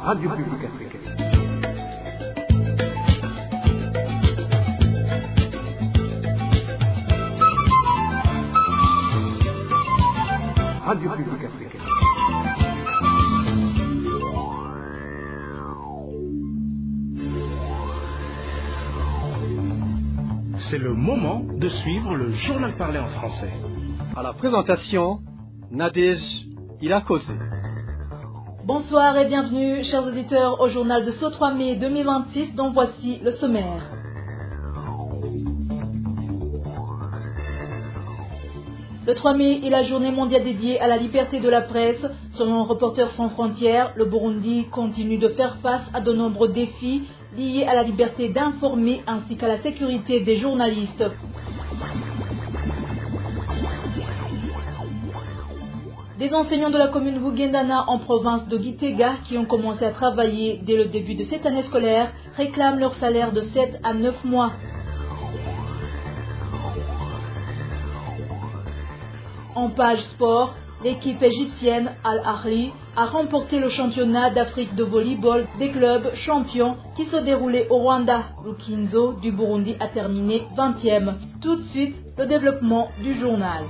Radio Publique Africaine. Radio Publique Africaine. C'est le moment de suivre le journal parlé en français. À la présentation, Nadège Ilakose. Bonsoir et bienvenue, chers auditeurs, au journal de ce 3 mai 2026, dont voici le sommaire. Le 3 mai est la journée mondiale dédiée à la liberté de la presse. Selon Reporters sans frontières, le Burundi continue de faire face à de nombreux défis liés à la liberté d'informer ainsi qu'à la sécurité des journalistes. Des enseignants de la commune Bugendana en province de Gitega qui ont commencé à travailler dès le début de cette année scolaire réclament leur salaire de 7 à 9 mois. En page sport, l'équipe égyptienne Al-Ahli a remporté le championnat d'Afrique de volleyball des clubs champions qui se déroulait au Rwanda. Le Kinzo du Burundi a terminé 20e. Tout de suite, le développement du journal.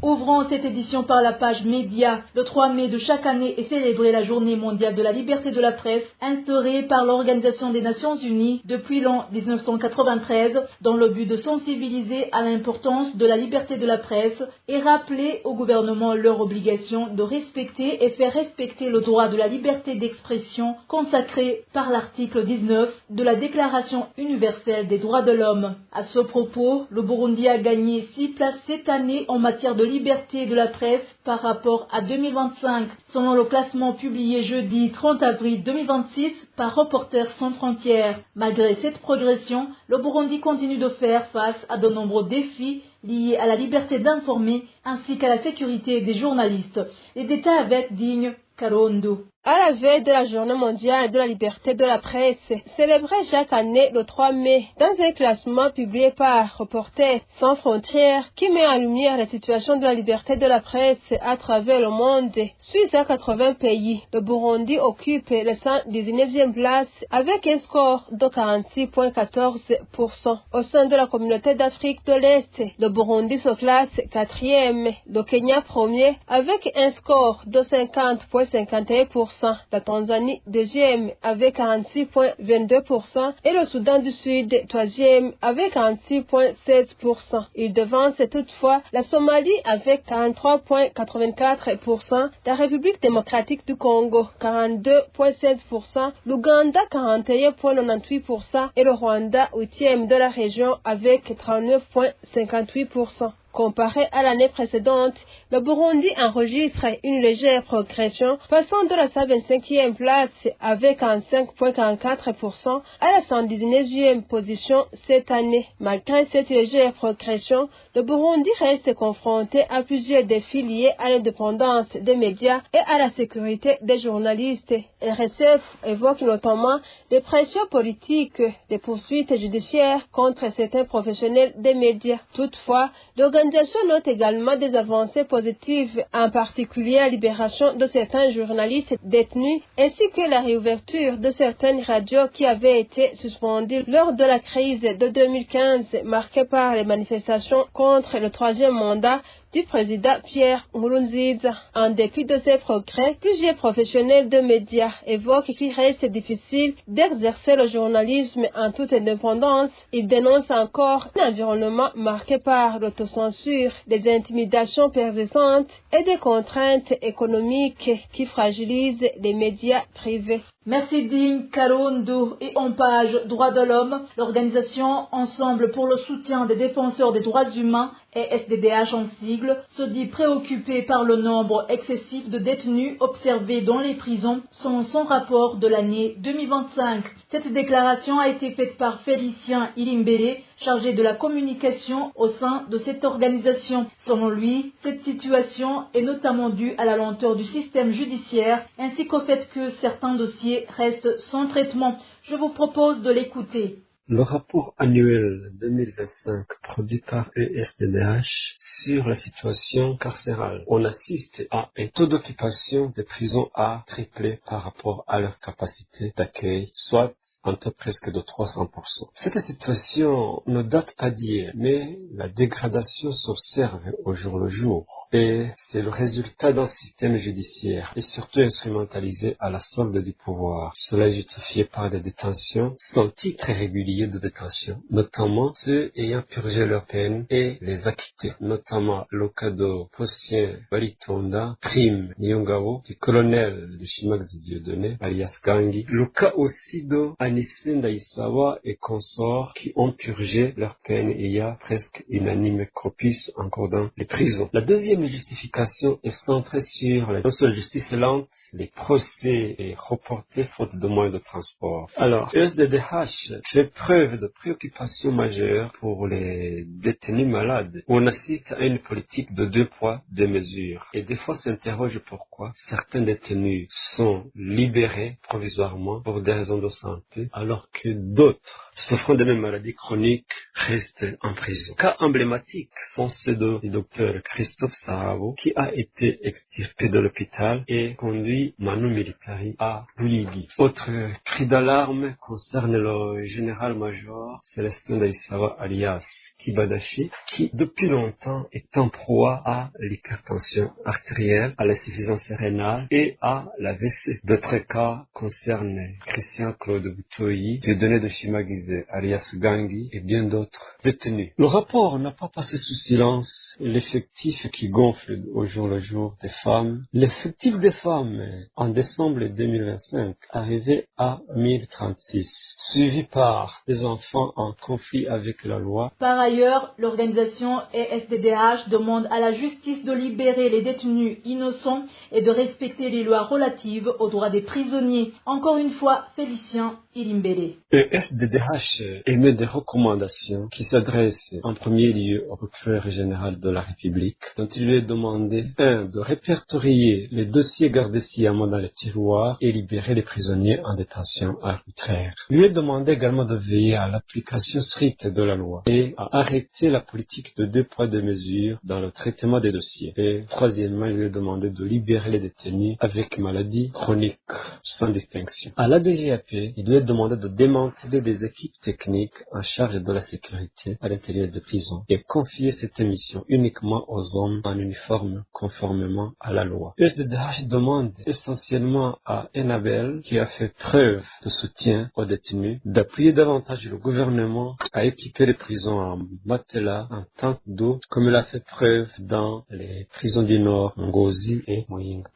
Ouvrons cette édition par la page média. Le 3 mai de chaque année est célébrée la journée mondiale de la liberté de la presse, instaurée par l'Organisation des Nations Unies depuis l'an 1993, dans le but de sensibiliser à l'importance de la liberté de la presse et rappeler au gouvernement leur obligation de respecter et faire respecter le droit de la liberté d'expression consacré par l'article 19 de la Déclaration universelle des droits de l'homme. À ce propos, le Burundi a gagné 6 places cette année en matière de liberté de la presse par rapport à 2025, selon le classement publié jeudi 30 avril 2026 par Reporters sans frontières. Malgré cette progression, le Burundi continue de faire face à de nombreux défis liés à la liberté d'informer ainsi qu'à la sécurité des journalistes. Les détails avec Digne Karondo. À la veille de la journée mondiale de la liberté de la presse, célébrée chaque année le 3 mai, dans un classement publié par Reporters sans frontières qui met en lumière la situation de la liberté de la presse à travers le monde, sur 180 pays, le Burundi occupe la 119e place avec un score de 46,14%. Au sein de la communauté d'Afrique de l'Est, le Burundi se classe 4e, le Kenya premier avec un score de 50,51%. La Tanzanie deuxième avec 46,22% et le Soudan du Sud troisième avec 46,16%. Il devance toutefois la Somalie avec 43,84%, la République démocratique du Congo 42,16%, l'Ouganda 41,98% et le Rwanda huitième de la région avec 39,58%. Comparé à l'année précédente, le Burundi enregistre une légère progression, passant de la 125e place avec 5,44% à la 119e position cette année. Malgré cette légère progression, le Burundi reste confronté à plusieurs défis liés à l'indépendance des médias et à la sécurité des journalistes. RSF évoque notamment des pressions politiques, des poursuites judiciaires contre certains professionnels des médias. Toutefois, l'organisation note également des avancées positives, en particulier la libération de certains journalistes détenus ainsi que la réouverture de certaines radios qui avaient été suspendues lors de la crise de 2015 marquée par les manifestations contre le troisième mandat du président Pierre Nkurunziza. En dépit de ces progrès, plusieurs professionnels de médias évoquent qu'il reste difficile d'exercer le journalisme en toute indépendance. Ils dénoncent encore un environnement marqué par l'autocensure, des intimidations persistantes et des contraintes économiques qui fragilisent les médias privés. Merci Ding Karondo. Et en page droits de l'homme, l'organisation Ensemble pour le soutien des défenseurs des droits humains et SDDH en sigle se dit préoccupée par le nombre excessif de détenus observés dans les prisons selon son rapport de l'année 2025. Cette déclaration a été faite par Félicien Ilimbele, chargé de la communication au sein de cette organisation. Selon lui, cette situation est notamment due à la lenteur du système judiciaire ainsi qu'au fait que certains dossiers restent sans traitement. Je vous propose de l'écouter. Le rapport annuel 2025 produit par ESDDH sur la situation carcérale. On assiste à un taux d'occupation des prisons a triplé par rapport à leur capacité d'accueil, soit un taux presque de 300%. Cette situation ne date pas d'hier, mais la dégradation s'observe au jour le jour. Et c'est le résultat d'un système judiciaire et surtout instrumentalisé à la solde du pouvoir. Cela est justifié par des détentions sans titre régulier de détention, notamment ceux ayant purgé leur peine et les acquittés, notamment le cas de Posien Baritonda, Prime Nyongabo, du colonel de Chimax Dieudonné, alias Gangi, le cas aussi de Anissé Ndaïsawa et consorts qui ont purgé leur peine et il y a presque unanime corpus encore dans les prisons. La deuxième justification est centrée sur la justice lente, les procès et reportés faute de moyens de transport. Alors, ESDDH fait preuve de préoccupation majeure pour les détenus malades. On assiste à une politique de 2 poids, 2 mesures. Et des fois s'interroge pourquoi certains détenus sont libérés provisoirement pour des raisons de santé, alors que d'autres, souffrant de mêmes maladies chroniques, restent en prison. Cas emblématiques sont ceux du docteur Christophe Sahabo, qui a été extirpé de l'hôpital et conduit Manu Militari à Luligi. Autre cri d'alarme concerne le général-major Célestin Ndaïsawa alias Kibadashi, qui depuis longtemps est en proie à l'hypertension artérielle, à l'insuffisance rénale et à l'AVC. D'autres cas concernent Christian Claude Boutoyi, Dieudonné de Chimagize alias Gangi et bien d'autres détenus. Le rapport n'a pas passé sous silence l'effectif qui gonfle au jour le jour des femmes. L'effectif des femmes en décembre 2025 arrivait à 1036, suivi par des enfants en conflit avec la loi. Par ailleurs, l'organisation ESDDH demande à la justice de libérer les détenus innocents et de respecter les lois relatives aux droits des prisonniers. Encore une fois, Félicien Ilimbele. ESDDH émet des recommandations qui s'adressent en premier lieu au procureur général de la République, dont il lui est demandé 1. De répertorier les dossiers gardés sciemment dans les tiroirs et libérer les prisonniers en détention arbitraire. Il lui est demandé également de veiller à l'application stricte de la loi et à arrêter la politique de 2 poids 2 mesures dans le traitement des dossiers. Et troisièmement, il lui est demandé de libérer les détenus avec maladies chroniques sans distinction. À la DGAP, il lui est demandé de démanteler des équipes techniques en charge de la sécurité à l'intérieur des prisons et confier cette mission uniquement aux hommes en uniforme conformément à la loi. ESDDH demande essentiellement à Enabel, qui a fait preuve de soutien aux détenus, d'appuyer davantage le gouvernement à équiper les prisons en matelas, en tente d'eau, comme il a fait preuve dans les prisons du Nord, Ngozi et Muyinga.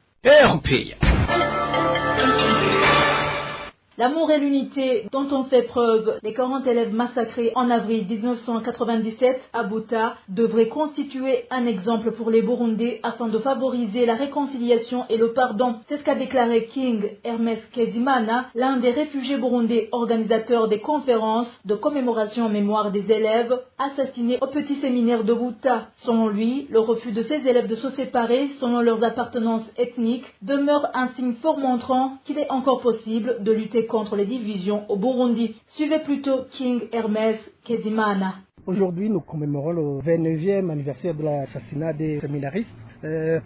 L'amour et l'unité dont ont fait preuve les 40 élèves massacrés en avril 1997 à Buta devraient constituer un exemple pour les Burundais afin de favoriser la réconciliation et le pardon. C'est ce qu'a déclaré King Hermes Kezimana, l'un des réfugiés burundais organisateurs des conférences de commémoration en mémoire des élèves assassinés au petit séminaire de Buta. Selon lui, le refus de ces élèves de se séparer selon leurs appartenances ethniques demeure un signe fort montrant qu'il est encore possible de lutter contre les divisions au Burundi. Suivez plutôt King Hermes Kezimana. Aujourd'hui, nous commémorons le 29e anniversaire de l'assassinat des séminaristes.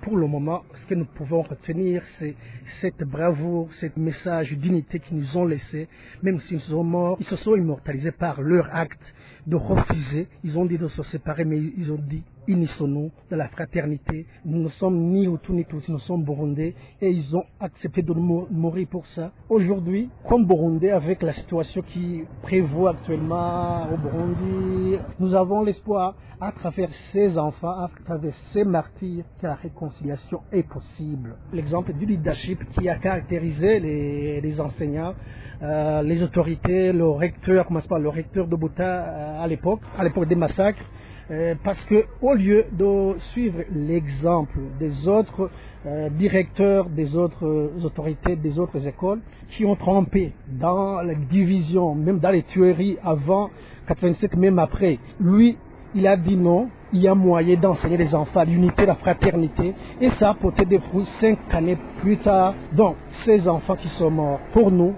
Pour le moment, ce que nous pouvons retenir, c'est cette bravoure, ce message d'unité qu'ils nous ont laissé. Même s'ils sont morts, ils se sont immortalisés par leur acte de refuser. Ils ont dit de se séparer, mais ils ont dit unissons-nous dans la fraternité. Nous ne sommes ni Hutus ni Tutsis, nous sommes Burundais et ils ont accepté de mourir pour ça. Aujourd'hui, comme Burundais, avec la situation qui prévaut actuellement au Burundi, nous avons l'espoir à travers ces enfants, à travers ces martyrs, que la réconciliation est possible. L'exemple du leadership qui a caractérisé les enseignants, les autorités, le recteur de Buta à l'époque des massacres, parce que au lieu de suivre l'exemple des autres directeurs, des autres autorités, des autres écoles qui ont trempé dans la division, même dans les tueries avant 87, même après, lui, il a dit non, il y a moyen d'enseigner les enfants l'unité, la fraternité, et ça a porté des fruits 5 années plus tard. Donc, ces enfants qui sont morts, pour nous,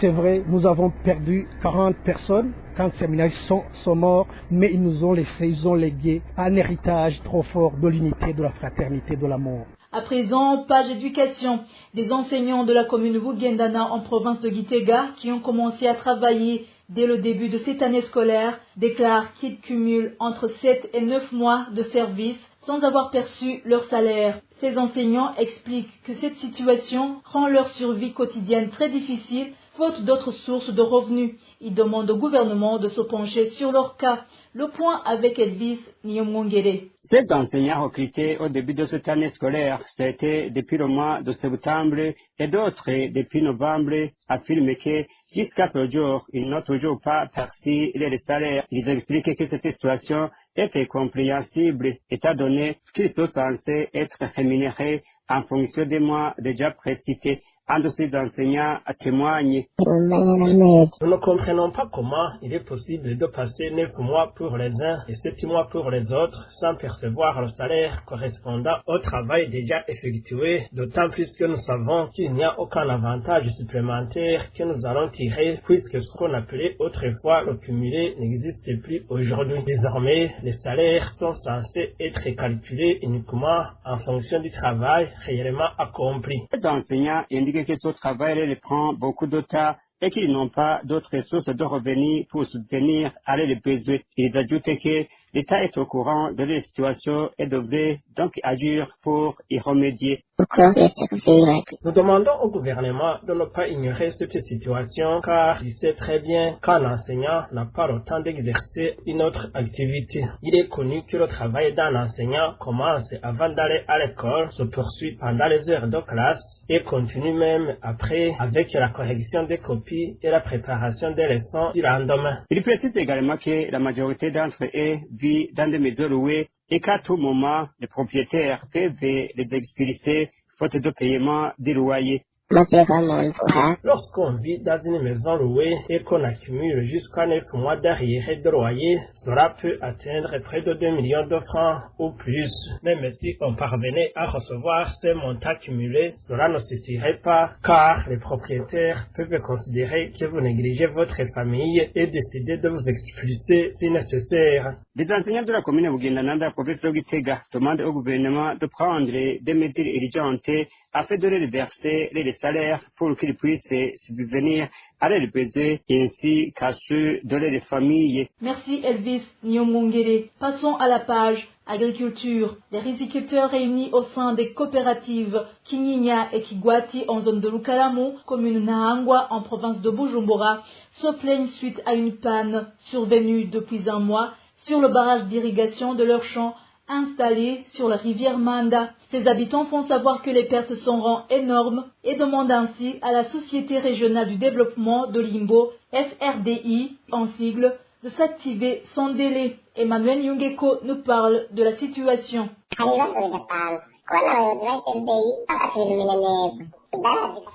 C'est vrai, nous avons perdu 40 personnes quand ces séminaristes sont morts, mais ils nous ont laissé, ils ont légué un héritage trop fort de l'unité, de la fraternité, de l'amour. À présent, page éducation. Des enseignants de la commune Bugendana en province de Gitega qui ont commencé à travailler dès le début de cette année scolaire déclarent qu'ils cumulent entre 7 et 9 mois de service sans avoir perçu leur salaire. Ces enseignants expliquent que cette situation rend leur survie quotidienne très difficile faute d'autres sources de revenus. Ils demandent au gouvernement de se pencher sur leur cas. Le point avec Elvis Nyomongere. Ces enseignants recrutés au début de cette année scolaire, c'était depuis le mois de septembre et d'autres depuis novembre, affirment que jusqu'à ce jour, ils n'ont toujours pas perçu les salaires. Ils expliquent que cette situation est compréhensible étant donné qu'ils sont censés être rémunérés en fonction des mois déjà précités. Un de ces enseignants témoigne. Nous ne comprenons pas comment il est possible de passer 9 mois pour les uns et 7 mois pour les autres sans percevoir le salaire correspondant au travail déjà effectué, d'autant plus que nous savons qu'il n'y a aucun avantage supplémentaire que nous allons tirer puisque ce qu'on appelait autrefois le cumulé n'existe plus aujourd'hui. Désormais, les salaires sont censés être calculés uniquement en fonction du travail réellement accompli. Les enseignants indiquent que ce travail les prend beaucoup de temps et qu'ils n'ont pas d'autres sources de revenus pour soutenir les besoins. Ils ajoutent que l'État est au courant de la situation et devrait donc agir pour y remédier. Nous demandons au gouvernement de ne pas ignorer cette situation car il sait très bien qu'un enseignant n'a pas le temps d'exercer une autre activité. Il est connu que le travail d'un enseignant commence avant d'aller à l'école, se poursuit pendant les heures de classe et continue même après avec la correction des copies et la préparation des leçons du lendemain. Il précise également que la majorité d'entre eux vit dans des maisons louées et qu'à tout moment, les propriétaires peuvent les expulser faute de paiement des loyers. Lorsqu'on vit dans une maison louée et qu'on accumule jusqu'à 9 mois d'arriérés de loyer, cela peut atteindre près de 2 millions de francs ou plus. Même si on parvenait à recevoir ces montants cumulés, cela ne suffirait pas car les propriétaires peuvent considérer que vous négligez votre famille et décider de vous expulser si nécessaire. Les enseignants de la commune Bugendana de la province de Gitega demandent au gouvernement de prendre des mesures urgentes afin de leur verser les salaires pour qu'ils puissent subvenir à leurs besoins ainsi qu'à ceux de leurs familles. Merci Elvis Nyomongere. Passons à la page agriculture. Les riziculteurs réunis au sein des coopératives Kinyinya et Kigwati en zone de Lukalamu, commune Nahangwa en province de Bujumbura, se plaignent suite à une panne survenue depuis un mois sur le barrage d'irrigation de leur champ installé sur la rivière Manda. Ces habitants font savoir que les pertes sont énormes et demandent ainsi à la Société régionale du développement de Limbo, SRDI en sigle, de s'activer sans délai. Emmanuel Yungeko nous parle de la situation.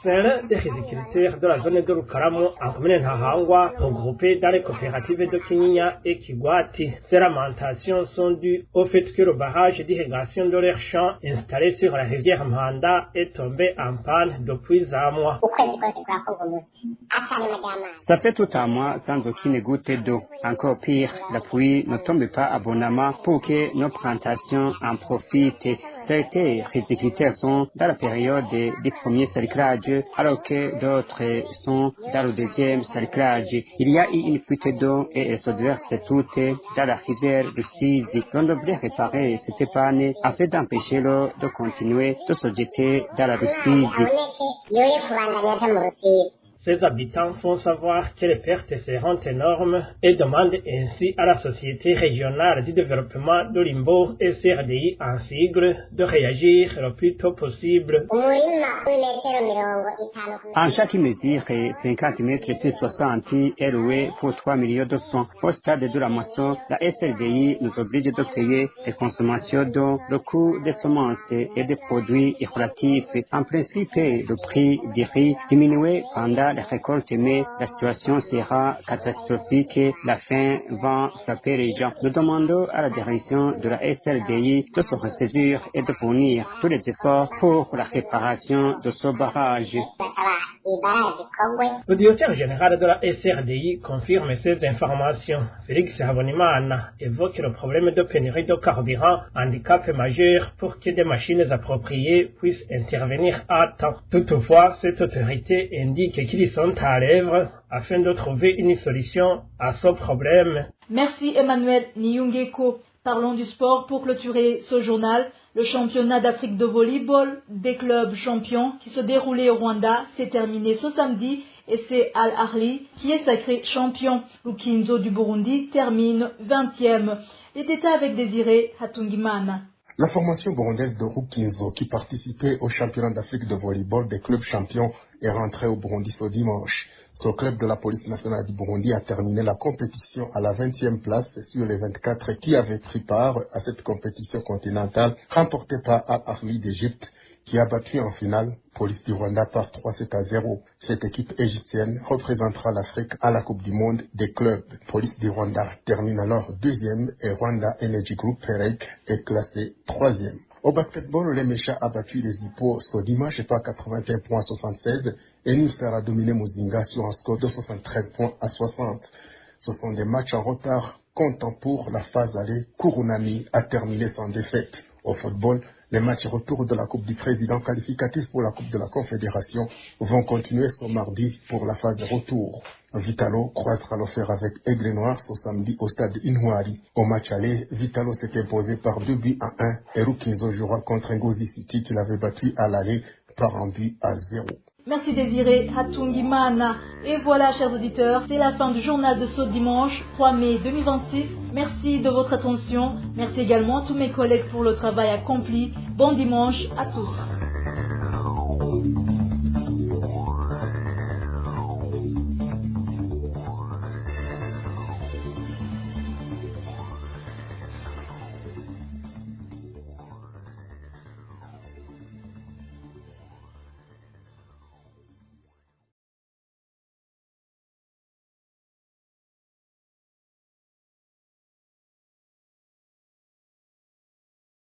C'est l'un des riziculteurs de la zone de Lukalamu en commune Nahangwa, regroupés dans les coopératives de Kinyinya et Kigwati. Ces lamentations sont dues au fait que le barrage d'irrigation de leur champ installé sur la rivière Manda est tombé en panne depuis un mois. Ça fait tout un mois sans aucune goutte d'eau. Encore pire, la pluie ne tombe pas abondamment pour que nos plantations en profitent. Certains riziculteurs sont dans la période des premiers cerclages, alors que d'autres sont dans le deuxième cerclage. Il y a eu une fuite d'eau et elle se déverse toute dans la rivière Rusizi. On devrait réparer cette panne afin d'empêcher l'eau de continuer de se jeter dans la Rusizi. Ces habitants font savoir que les pertes seront énormes et demandent ainsi à la Société régionale du développement de Limbo et CRDI en sigle de réagir le plus tôt possible. En chaque mesure, 50 mètres sur 60 est loué pour 3 millions de francs. Au stade de la moisson, la SRDI nous oblige de payer les consommations d'eau, le coût des semences et des produits relatifs. En principe, le prix du riz diminué pendant la récolte, mais la situation sera catastrophique et la faim va frapper les gens. Nous demandons à la direction de la SRDI de se ressaisir et de fournir tous les efforts pour la réparation de ce barrage. Le directeur général de la SRDI confirme ces informations. Félix Habonimana évoque le problème de pénurie de carburant, handicap majeur pour que des machines appropriées puissent intervenir à temps. Toutefois, cette autorité indique qu'ils sont à l'œuvre afin de trouver une solution à ce problème. Merci Emmanuel Niyungeko. Parlons du sport pour clôturer ce journal. Le championnat d'Afrique de volleyball des clubs champions qui se déroulait au Rwanda s'est terminé ce samedi et c'est Al Ahly qui est sacré champion. Lukinzo du Burundi termine 20e. Les détails avec Désiré Hatungimana. La formation burundaise de Rukinzo, qui participait au championnat d'Afrique de volleyball des clubs champions, est rentrée au Burundi ce dimanche. Ce club de la police nationale du Burundi a terminé la compétition à la 20e place sur les 24 qui avaient pris part à cette compétition continentale remportée par Al Ahly d'Égypte, qui a battu en finale Police du Rwanda par 3-0. Cette équipe égyptienne représentera l'Afrique à la Coupe du Monde des clubs. Police du Rwanda termine alors 2e et Rwanda Energy Group Ferrec est classé 3e. Au basketball, les Méchas a battu les Hippos ce dimanche par 81 points à 76 et Nustar a dominé Muzinga sur un score de 73 points à 60. Ce sont des matchs en retard comptant pour la phase allée. Kurunani a terminé sans défaite. Au football, les matchs retour de la Coupe du Président qualificatif pour la Coupe de la Confédération vont continuer ce mardi pour la phase de retour. Vitalo croisera le fer avec Aigle Noir ce samedi au stade Inouari. Au match aller, Vitalo s'est imposé par 2-1 et Rukinzo jouera contre Ngozi City qui l'avait battu à l'aller par 1-0. Merci Désiré Hatungimana. Et voilà, chers auditeurs, c'est la fin du journal de ce dimanche 3 mai 2026. Merci de votre attention. Merci également à tous mes collègues pour le travail accompli. Bon dimanche à tous.